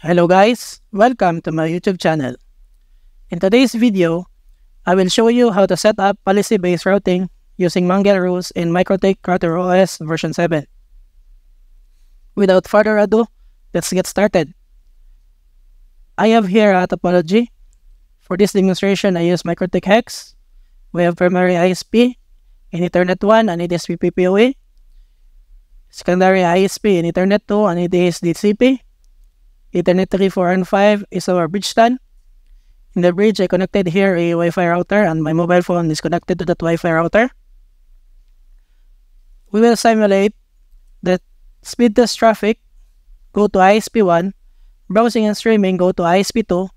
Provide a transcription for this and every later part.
Hello guys, welcome to my YouTube channel. In today's video, I will show you how to set up policy-based routing using Mangle rules in MikroTik RouterOS version 7. Without further ado, let's get started. I have here a topology. For this demonstration, I use MikroTik Hex. We have primary ISP in Ethernet 1 and it is PPPoE. Secondary ISP in Ethernet 2 and it is DCP. Ethernet 3, 4, and 5 is our bridge LAN. In the bridge, I connected here a Wi-Fi router and my mobile phone is connected to that Wi-Fi router. We will simulate that speed test traffic go to ISP1, browsing and streaming go to ISP2,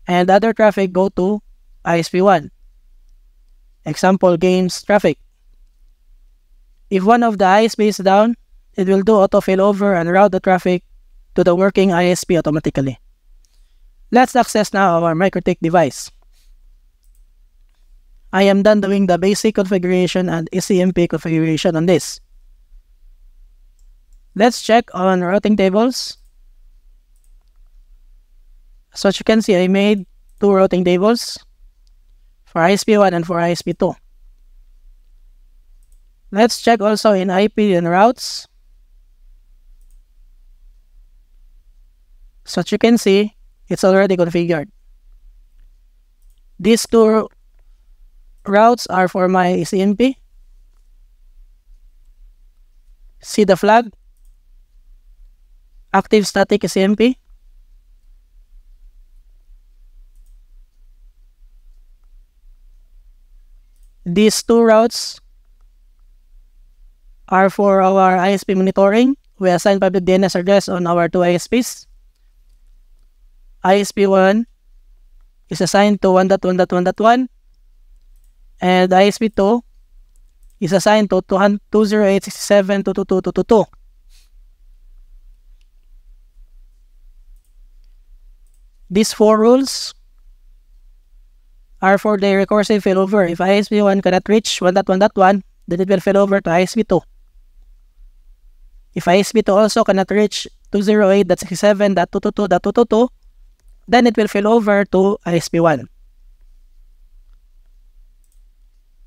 and other traffic go to ISP1. Example, games traffic. If one of the ISP is down, it will do auto failover and route the traffic to the working ISP automatically. Let's access now our MikroTik device. I am done doing the basic configuration and ECMP configuration on this. Let's check on routing tables. So as you can see, I made two routing tables for ISP1 and for ISP2. Let's check also in IP and routes. So as you can see, it's already configured. These two routes are for my ECMP. See the flag? Active static ECMP. These two routes are for our ISP monitoring. We assign public DNS address on our two ISPs. ISP1 is assigned to 1.1.1.1 and ISP2 is assigned to 208.67.222.222. These four rules are for the recursive failover. If ISP1 cannot reach 1.1.1, then it will fail over to ISP2. If ISP2 also cannot reach 208.67.222.222, then it will fail over to ISP1.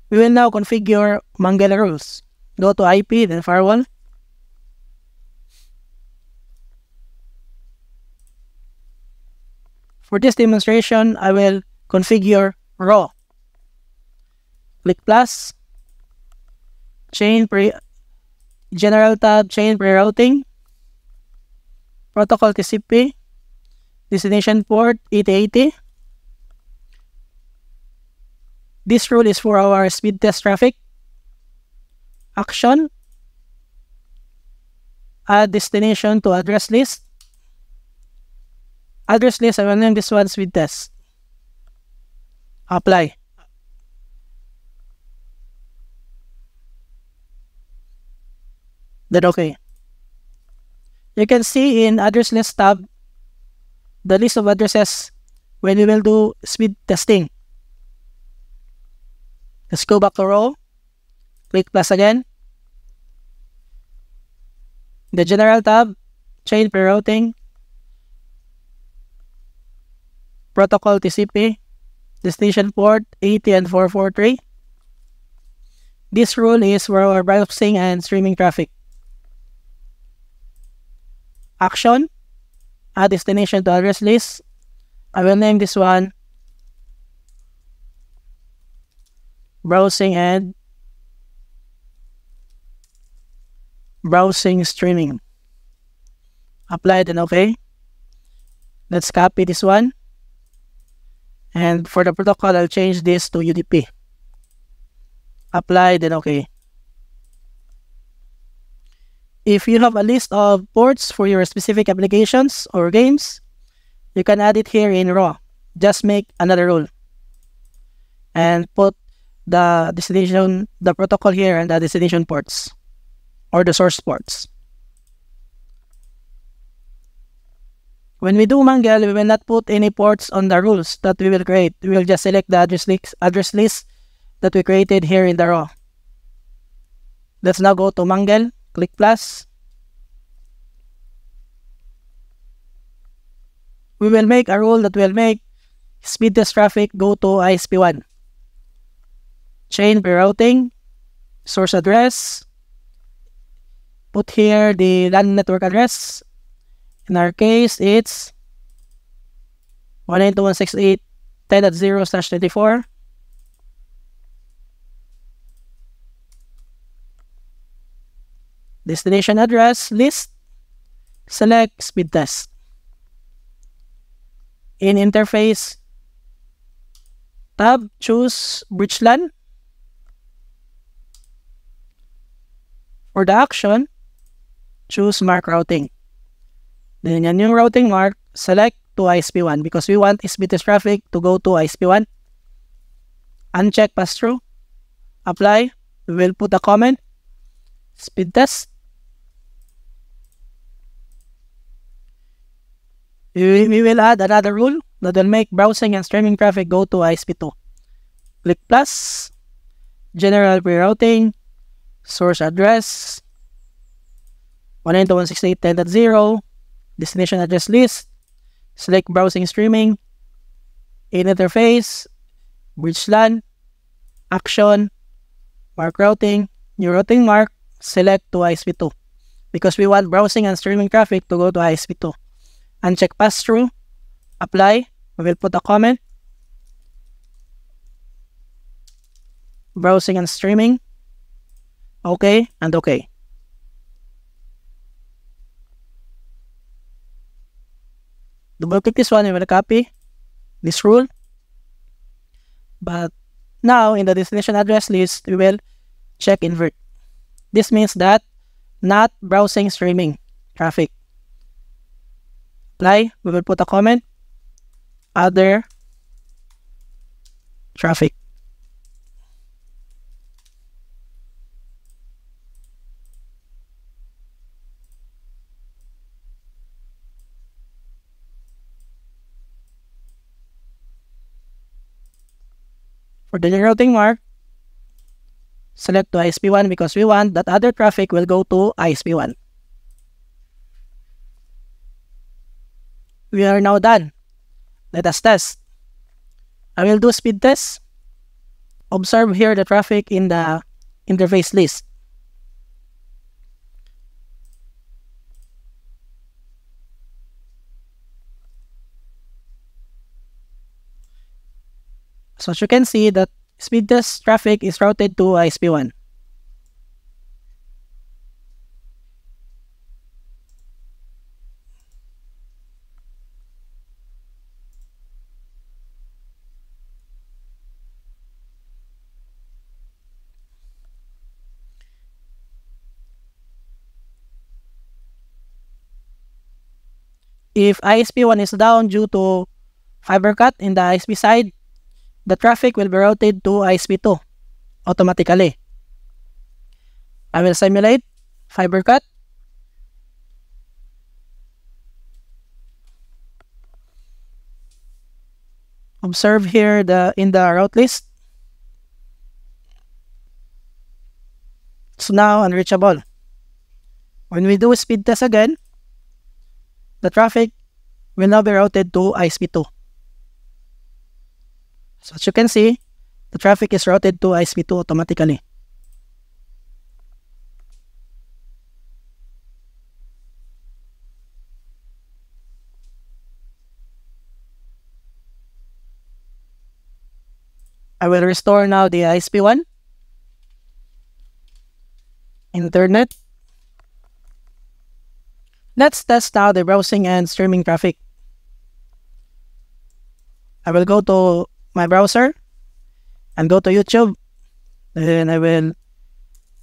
We will now configure Mangle rules. Go to IP, then firewall. For this demonstration, I will configure raw. Click plus. General tab, chain pre-routing. Protocol TCP. Destination port 8080. This rule is for our speed test traffic. Action. Add destination to address list. Address list, I will name this one speed test. Apply. Then okay. You can see in address list tab the list of addresses when we will do speed testing. Let's go back to row. Click plus again. The general tab, chain pre-routing, protocol TCP, destination port 80 and 443. This rule is for our browsing and streaming traffic. Action. Add destination to address list. I will name this one browsing and browsing streaming. Apply then okay. Let's copy this one. And for the protocol, I'll change this to UDP. Apply then okay. If you have a list of ports for your specific applications or games, you can add it here in raw. Just make another rule and put the destination, the protocol here and the destination ports or the source ports. When we do Mangle, we will not put any ports on the rules that we will create. We will just select the address list that we created here in the raw. Let's now go to Mangle, click plus. we will make a rule that will make speed test traffic go to ISP1. Chain rerouting, source address, put here the LAN network address. In our case, it's 192.168.10.0/24. Destination address list, select speed test. In interface tab, choose bridge LAN. For the action, choose mark routing. Then yan yung routing mark, select to ISP1 because we want speed test traffic to go to ISP1. Uncheck pass-through. Apply. We will put a comment. Speed test. We will add another rule that will make browsing and streaming traffic go to ISP2. Click plus, general rerouting, source address, 192.168.10.0, destination address list, select browsing streaming, in interface, bridge LAN, action, mark routing, new routing mark, select to ISP2 because we want browsing and streaming traffic to go to ISP2. Uncheck pass-through, apply, we will put a comment, browsing and streaming, okay, and okay. Double click this one, we will copy this rule. But now in the destination address list, we will check invert. This means that not browsing streaming traffic. Apply, we will put a comment, other traffic. For the routing mark, select to ISP1 because we want that other traffic will go to ISP1. We are now done. Let us test. I will do speed test. Observe here the traffic in the interface list. So as you can see that speed test traffic is routed to ISP1. If ISP1 is down due to fiber cut in the ISP side, the traffic will be routed to ISP2 automatically. I will simulate fiber cut. Observe here in the route list. It's now unreachable. When we do speed test again, the traffic will now be routed to ISP2. So as you can see, the traffic is routed to ISP2 automatically. I will restore now the ISP1. Internet. Let's test now the browsing and streaming traffic. I will go to my browser and go to YouTube. Then I will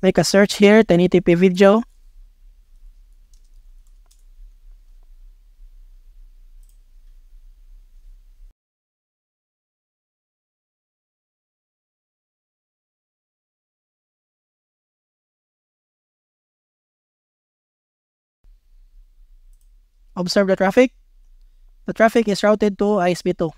make a search here, 1080p video. Observe the traffic. The traffic is routed to ISP2.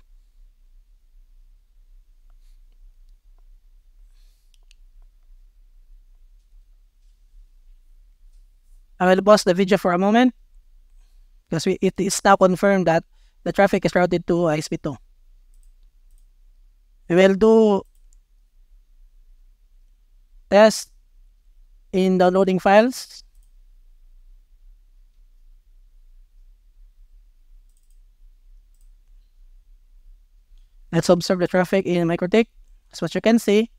I will pause the video for a moment because it is now confirmed that the traffic is routed to ISP2. We will do test in downloading files. Let's observe the traffic in MikroTik. As what you can see,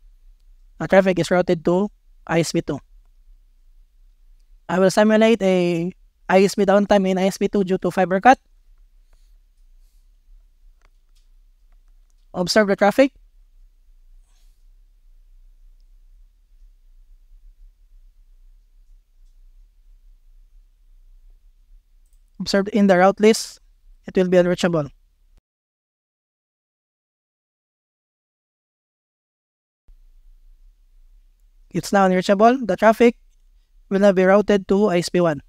the traffic is routed to ISP2. I will simulate a ISP downtime in ISP2 due to fiber cut. Observe the traffic. Observed in the route list, it will be unreachable. It's now unreachable. The traffic will now be routed to ISP1.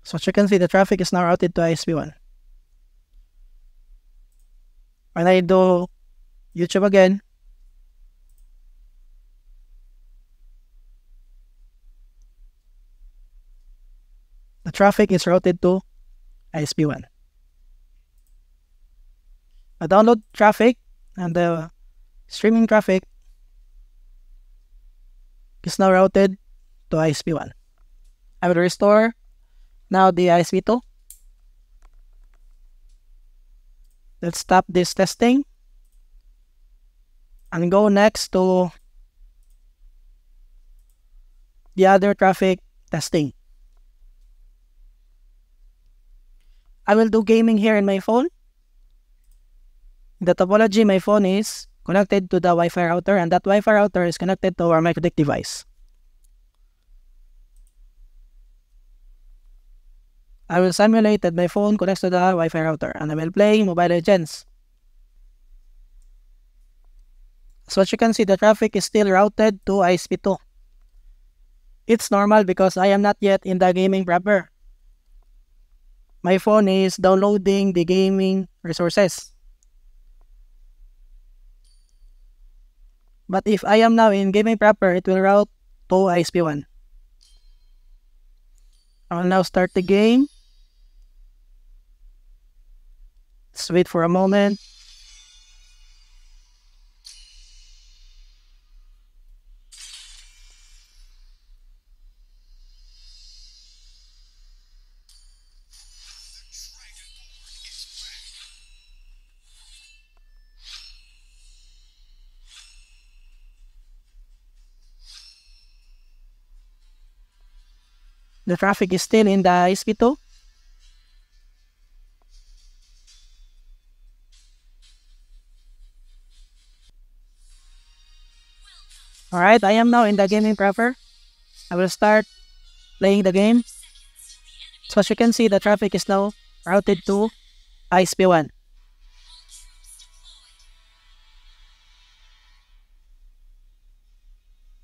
So as you can see, the traffic is now routed to ISP1. When I do YouTube again, the traffic is routed to ISP1. The download traffic and the streaming traffic is now routed to ISP1. I will restore now the ISP2. Let's stop this testing and go next to the other traffic testing. I will do gaming here in my phone. In the topology, my phone is connected to the Wi-Fi router, and that Wi-Fi router is connected to our MikroTik device. I will simulate that my phone connects to the Wi-Fi router, and I will play Mobile Legends. So as you can see, the traffic is still routed to ISP2. It's normal because I am not yet in the gaming proper. My phone is downloading the gaming resources. But if I am now in gaming proper, it will route to ISP1. I will now start the game. Let's wait for a moment. The traffic is still in the ISP2. Alright, I am now in the gaming proper. I will start playing the game. So as you can see, the traffic is now routed to ISP1.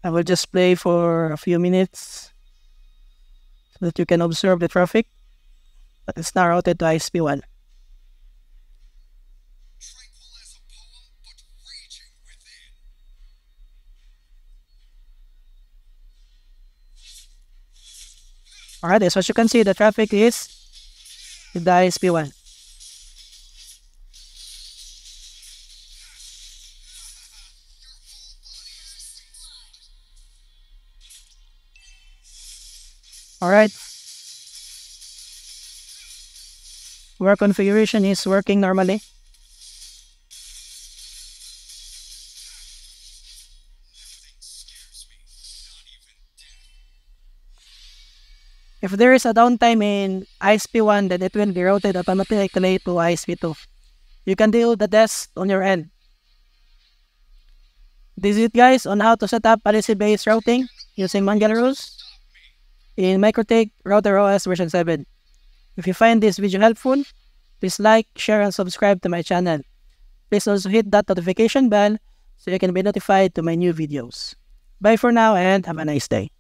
I will just play for a few minutes so that you can observe the traffic. But it's now routed to ISP1. Alright, so as you can see, the traffic is in the ISP1. Alright. Our configuration is working normally. If there is a downtime in ISP1, then it will be routed automatically to ISP2. You can do the test on your end. This is it, guys, on how to set up policy-based routing using Mangle rules in MikroTik Router OS version 7. If you find this video helpful, please like, share, and subscribe to my channel. Please also hit that notification bell so you can be notified to my new videos. Bye for now and have a nice day.